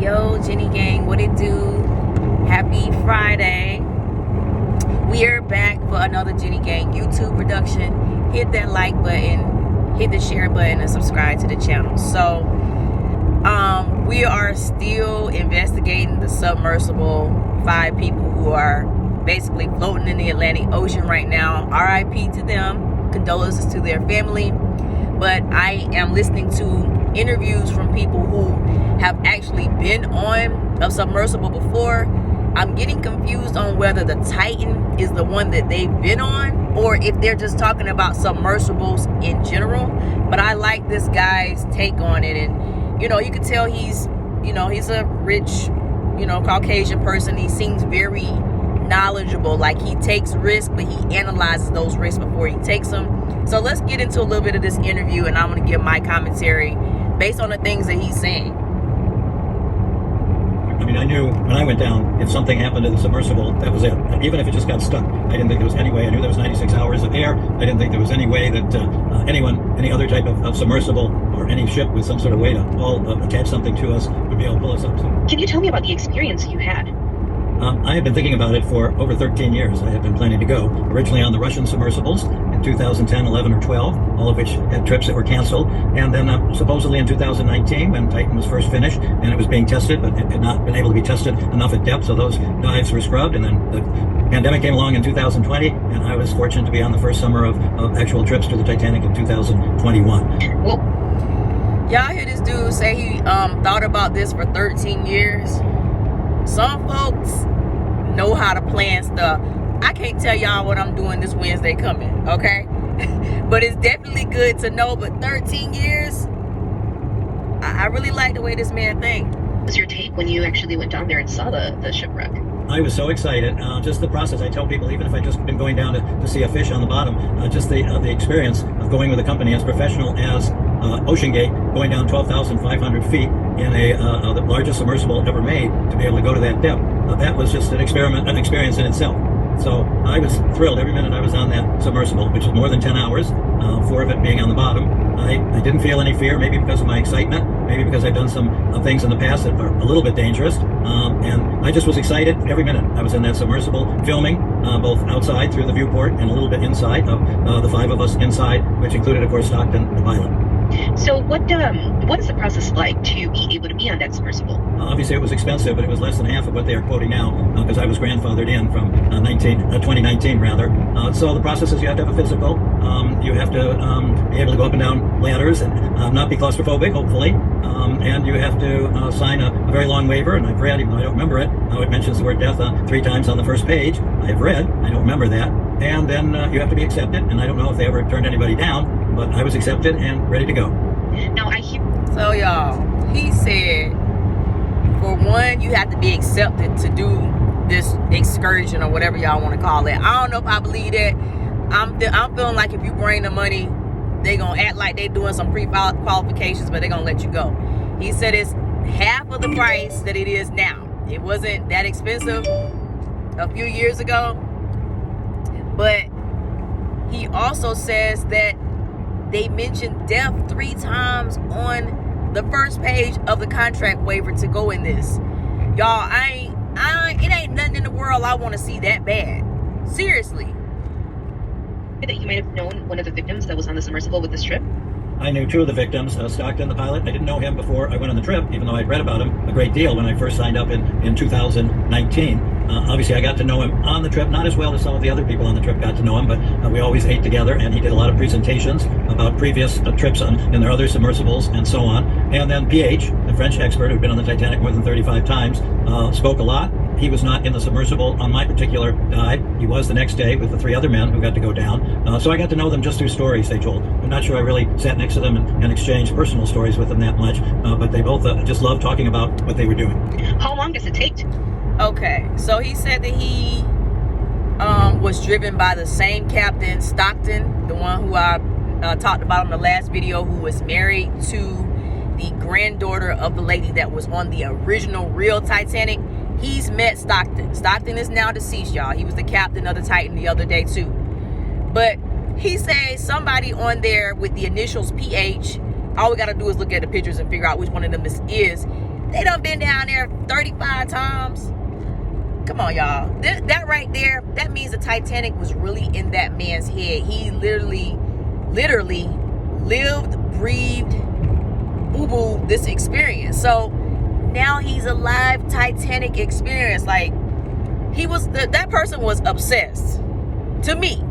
Yo, Jenny Gang, what it do? Happy Friday. We are back for another Jenny Gang YouTube production. Hit that like button, hit the share button, and subscribe to the channel. So, we are still investigating the submersible. 5 people who are basically floating in the Atlantic Ocean right now. RIP to them. Condolences to their family. But I am listening to interviews from people who have actually been on a submersible before. I'm getting confused on whether the Titan is the one that they've been on or if they're just talking about submersibles in general. But I like this guy's take on it. And, you know, you can tell he's a rich, Caucasian person. He seems very knowledgeable. Like, he takes risks, but he analyzes those risks before he takes them. So let's get into a little bit of this interview, and I'm going to give my commentary based on the things that he's saying. I mean, I knew when I went down, if something happened to the submersible, that was it. Even if it just got stuck, I didn't think there was any way. I knew there was 96 hours of air. I didn't think there was any way that any other type of submersible or any ship with some sort of way to attach something to us would be able to pull us up. So, can you tell me about the experience you had? I have been thinking about it for over 13 years. I have been planning to go. Originally on the Russian submersibles in 2010, 11, or 12, all of which had trips that were canceled. And then supposedly in 2019, when Titan was first finished and it was being tested, but it had not been able to be tested enough at depth, so those dives were scrubbed. And then the pandemic came along in 2020, and I was fortunate to be on the first summer of actual trips to the Titanic in 2021. Well, y'all hear this dude say he thought about this for 13 years. Some folks know how to plan stuff. I can't tell y'all what I'm doing this Wednesday coming, okay? But it's definitely good to know. But 13 years, I really like the way this man thinks. what was your take when you actually went down there and saw the shipwreck? I was so excited. Just the process. I tell people, even if I just been going down to see a fish on the bottom, just the experience of going with a company as professional as Ocean Gate, going down 12,500 feet in the largest submersible ever made, to be able to go to that depth. That was just an experience in itself. So I was thrilled every minute I was on that submersible, which was more than 10 hours, 4 of it being on the bottom. I didn't feel any fear, maybe because of my excitement, maybe because I've done some things in the past that are a little bit dangerous. And I just was excited every minute I was in that submersible, filming both outside through the viewport and a little bit inside of the 5 of us inside, which included, of course, Stockton, the pilot. So what is the process like to be able to be on that submersible? Obviously, it was expensive, but it was less than half of what they are quoting now, because I was grandfathered in from 2019, rather. So the process is you have to have a physical. You have to be able to go up and down ladders and not be claustrophobic, hopefully. And you have to sign a very long waiver, and I've read, even though I don't remember it, it mentions the word death 3 times on the first page. I've read, I don't remember that. And then you have to be accepted, and I don't know if they ever turned anybody down, but I was accepted and ready to go. Now I hear. So y'all, he said, for one, you have to be accepted to do this excursion or whatever y'all want to call it. I don't know if I believe that. I'm feeling like if you bring the money, they gonna act like they doing some pre-qualifications, but they gonna let you go. He said it's half of the price that it is now. It wasn't that expensive a few years ago, but he also says that they mentioned death 3 times on the first page of the contract waiver to go in this. Y'all, it ain't nothing in the world I want to see that bad. Seriously. That you might have known one of the victims that was on the submersible with this trip? I knew 2 of the victims, Stockton, the pilot. I didn't know him before I went on the trip, even though I'd read about him a great deal when I first signed up in 2019. Obviously, I got to know him on the trip, not as well as some of the other people on the trip got to know him, but we always ate together, and he did a lot of presentations about previous trips in their other submersibles and so on. And then PH, the French expert who'd been on the Titanic more than 35 times, spoke a lot. He was not in the submersible on my particular dive. He was the next day with the 3 other men who got to go down. So I got to know them just through stories they told. I'm not sure I really sat next to them and exchanged personal stories with them that much, but they both just loved talking about what they were doing. How long does it take? Okay, so he said that he was driven by the same captain, Stockton, the one who I talked about in the last video, who was married to the granddaughter of the lady that was on the original real Titanic. He's met Stockton. Stockton is now deceased, y'all. He was the captain of the Titan the other day too. But he says somebody on there with the initials PH, all we got to do is look at the pictures and figure out which one of them this is. They done been down there 35 times. Come on, y'all. That right there, that means the Titanic was really in that man's head. He literally lived, breathed, boo-boo this experience. So now he's a live Titanic experience. Like, that person was obsessed. To me.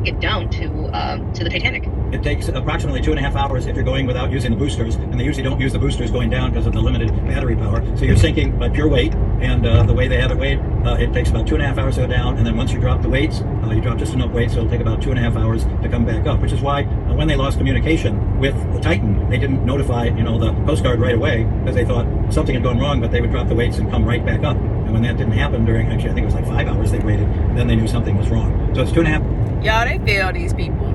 Get down to the Titanic. It takes approximately 2.5 hours if you're going without using the boosters, and they usually don't use the boosters going down because of the limited battery power. So you're sinking by pure weight, and the way they have it weighed, it takes about 2.5 hours to go down, and then once you drop the weights, you drop just enough weight, so it'll take about 2.5 hours to come back up, which is why when they lost communication with the Titan, they didn't notify, the Coast Guard right away, because they thought something had gone wrong, but they would drop the weights and come right back up. And when that didn't happen during, actually, I think it was like 5 hours they waited, then they knew something was wrong. So it's 2.5. Y'all, they failed these people.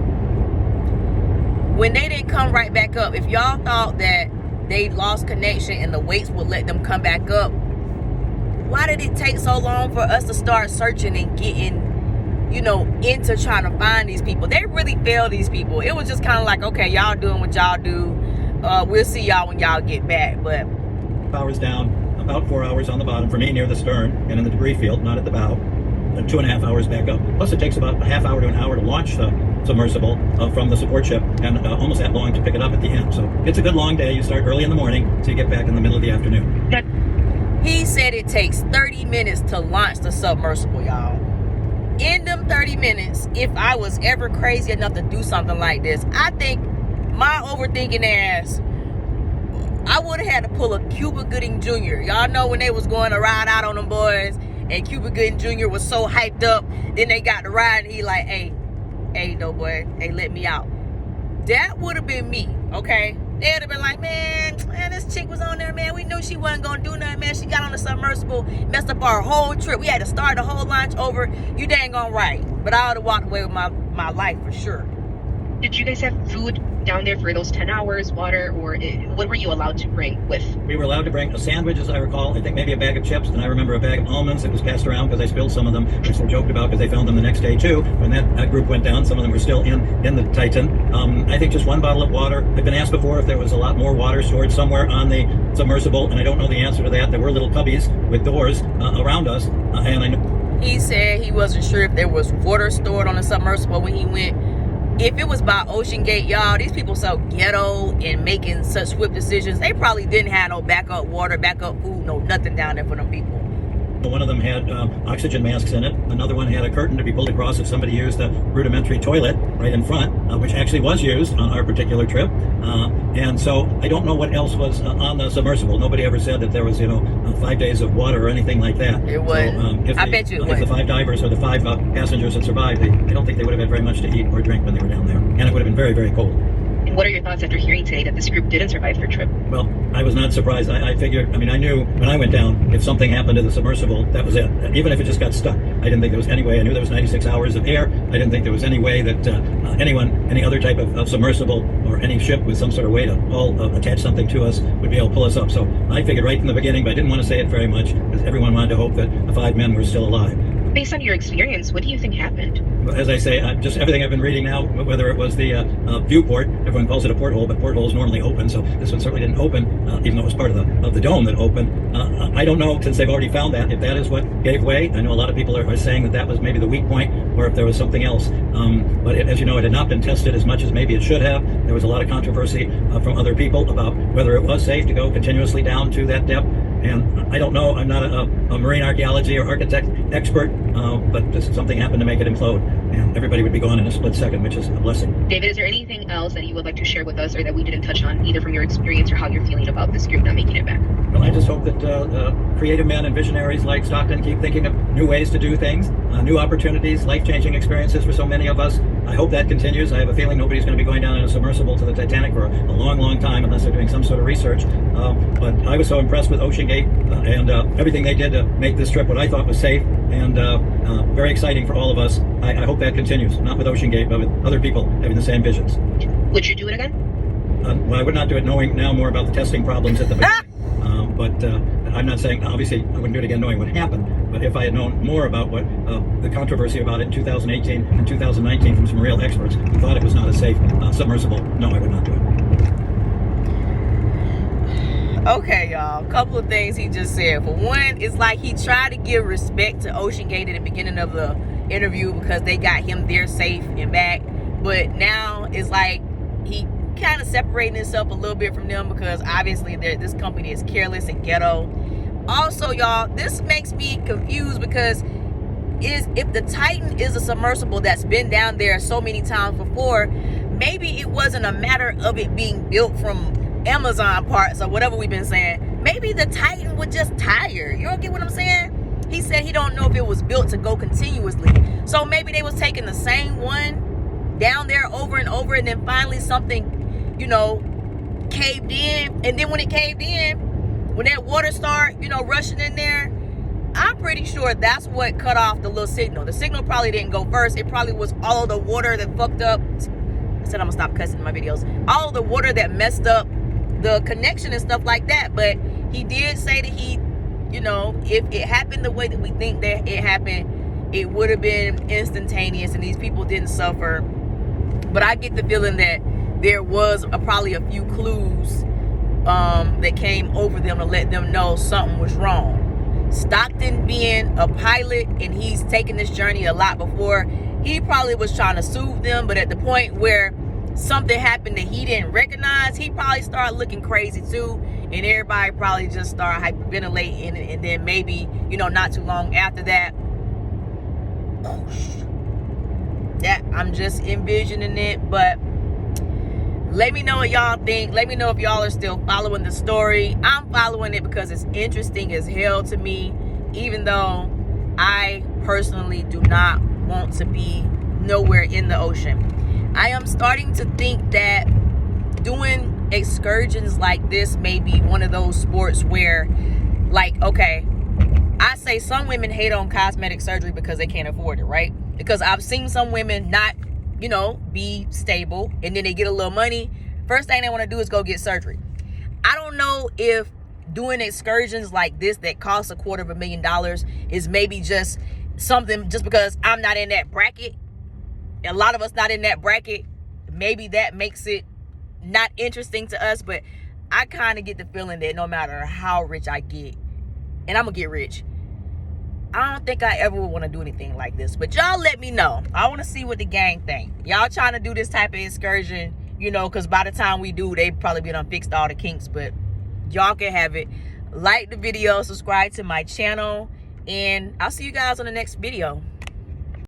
When they didn't come right back up, if y'all thought that they lost connection and the weights would let them come back up, why did it take so long for us to start searching and getting, into trying to find these people? They really failed these people. It was just kind of like, okay, y'all doing what y'all do. We'll see y'all when y'all get back. But hours down, about 4 hours on the bottom for me near the stern and in the debris field, not at the bow. And 2.5 hours back up. Plus, it takes about a half hour to an hour to launch the submersible from the support ship, and almost that long to pick it up at the end. So it's a good long day. You start early in the morning, so you get back in the middle of the afternoon. He said it takes 30 minutes to launch the submersible, y'all. In them 30 minutes, if I was ever crazy enough to do something like this, I think my overthinking ass, I would have had to pull a Cuba Gooding Jr. Y'all know when they was going to ride out on them boys, and Cuba Gooding Jr. was so hyped up, then they got to ride, and he like, hey, no boy, hey, let me out. That would have been me, okay? They'd have been like, man, this chick was on there, man. We knew she wasn't going to do nothing, man. She got on the submersible, messed up our whole trip. We had to start the whole launch over. You dang on right. But I would have walked away with my life for sure. Did you guys have food down there for those 10 hours, water, or what were you allowed to bring with? We were allowed to bring a sandwich, as I recall. I think maybe a bag of chips, and I remember a bag of almonds that was passed around because I spilled some of them, which they joked about because they found them the next day too. When that group went down, some of them were still in the Titan. I think just one bottle of water. I've been asked before if there was a lot more water stored somewhere on the submersible, and I don't know the answer to that. There were little cubbies with doors around us, and I know. He said he wasn't sure if there was water stored on the submersible when he went. If it was by Ocean Gate, y'all, these people so ghetto and making such swift decisions, they probably didn't have no backup water, backup food, no nothing down there for them people. One of them had oxygen masks in it. Another one had a curtain to be pulled across if somebody used a rudimentary toilet right in front, which actually was used on our particular trip. And so I don't know what else was on the submersible. Nobody ever said that there was, 5 days of water or anything like that. It was. So, I bet you it was. If the 5 divers or the 5 passengers had survived, I don't think they would have had very much to eat or drink when they were down there. And it would have been very, very cold. And what are your thoughts after hearing today that this group didn't survive their trip? Well, I was not surprised. I figured, I knew when I went down, if something happened to the submersible, that was it. Even if it just got stuck. I didn't think there was any way. I knew there was 96 hours of air. I didn't think there was any way that any other type of submersible or any ship with some sort of way to attach something to us would be able to pull us up. So I figured right from the beginning, but I didn't want to say it very much because everyone wanted to hope that the 5 men were still alive. Based on your experience, what do you think happened? As I say, just everything I've been reading now, whether it was the viewport, everyone calls it a porthole, but portholes normally open, so this one certainly didn't open, even though it was part of the dome that opened. I don't know, since they've already found that, if that is what gave way. I know a lot of people are saying that was maybe the weak point, or if there was something else. But as you know, it had not been tested as much as maybe it should have. There was a lot of controversy from other people about whether it was safe to go continuously down to that depth. And I don't know, I'm not a marine archaeology or architect expert, but just something happened to make it implode, and everybody would be gone in a split second, which is a blessing. David, is there anything else that you would like to share with us or that we didn't touch on, either from your experience or how you're feeling about this group not making it back? Well, I just hope that creative men and visionaries like Stockton keep thinking of new ways to do things, new opportunities, life-changing experiences for so many of us. I hope that continues. I have a feeling nobody's going to be going down in a submersible to the Titanic for a long, long time unless they're doing some sort of research. But I was so impressed with Ocean Gate and everything they did to make this trip what I thought was safe and very exciting for all of us. I hope that continues, not with Ocean Gate, but with other people having the same visions. Would you do it again? Well, I would not do it knowing now more about the testing problems at the beginning. But I'm not saying, obviously, I wouldn't do it again knowing what happened. But if I had known more about what the controversy about it in 2018 and 2019 from some real experts who thought it was not a safe submersible, no, I would not do it. Okay, y'all. A couple of things he just said. For one, it's like he tried to give respect to OceanGate at the beginning of the interview because they got him there safe and back. But now it's like he kind of separating himself a little bit from them because obviously this company is careless and ghetto. Also, y'all, this makes me confused because if the Titan is a submersible that's been down there so many times before, maybe it wasn't a matter of it being built from Amazon parts or whatever we've been saying. Maybe the Titan was just tired. You don't get what I'm saying? He said he don't know if it was built to go continuously. So maybe they was taking the same one down there over and over, and then finally something, you know, caved in. And then when it caved in, when that water started, you know, rushing in there, I'm pretty sure that's what cut off the little signal. The signal probably didn't go first. It probably was all of the water that fucked up. I said I'm gonna stop cussing in my videos. All of the water that messed up the connection and stuff like that. But he did say that he, you know, if it happened the way that we think that it happened, it would have been instantaneous and these people didn't suffer. But I get the feeling that there was probably a few clues that came over them to let them know something was wrong. Stockton being a pilot and he's taken this journey a lot before, he probably was trying to soothe them, but at the point where something happened that he didn't recognize, he probably started looking crazy too, and everybody probably just started hyperventilating, and then maybe, you know, not too long after that, that I'm just envisioning it. But let me know what y'all think. Let me know if y'all are still following the story. I'm following it because it's interesting as hell to me, even though I personally do not want to be nowhere in the ocean. I am starting to think that doing excursions like this may be one of those sports where, like, okay, I say some women hate on cosmetic surgery because they can't afford it, right? Because I've seen some women not, you know, be stable, and then they get a little money. First thing they want to do is go get surgery. I don't know if doing excursions like this that costs $250,000 is maybe just something just because I'm not in that bracket. A lot of us not in that bracket. Maybe that makes it not interesting to us, but I kind of get the feeling that no matter how rich I get, and I'm gonna get rich, I don't think I ever would want to do anything like this. But y'all let me know. I want to see what the gang think. Y'all trying to do this type of excursion, you know, because by the time we do, they probably be done fixed all the kinks. But y'all can have it. Like the video, subscribe to my channel, and I'll see you guys on the next video.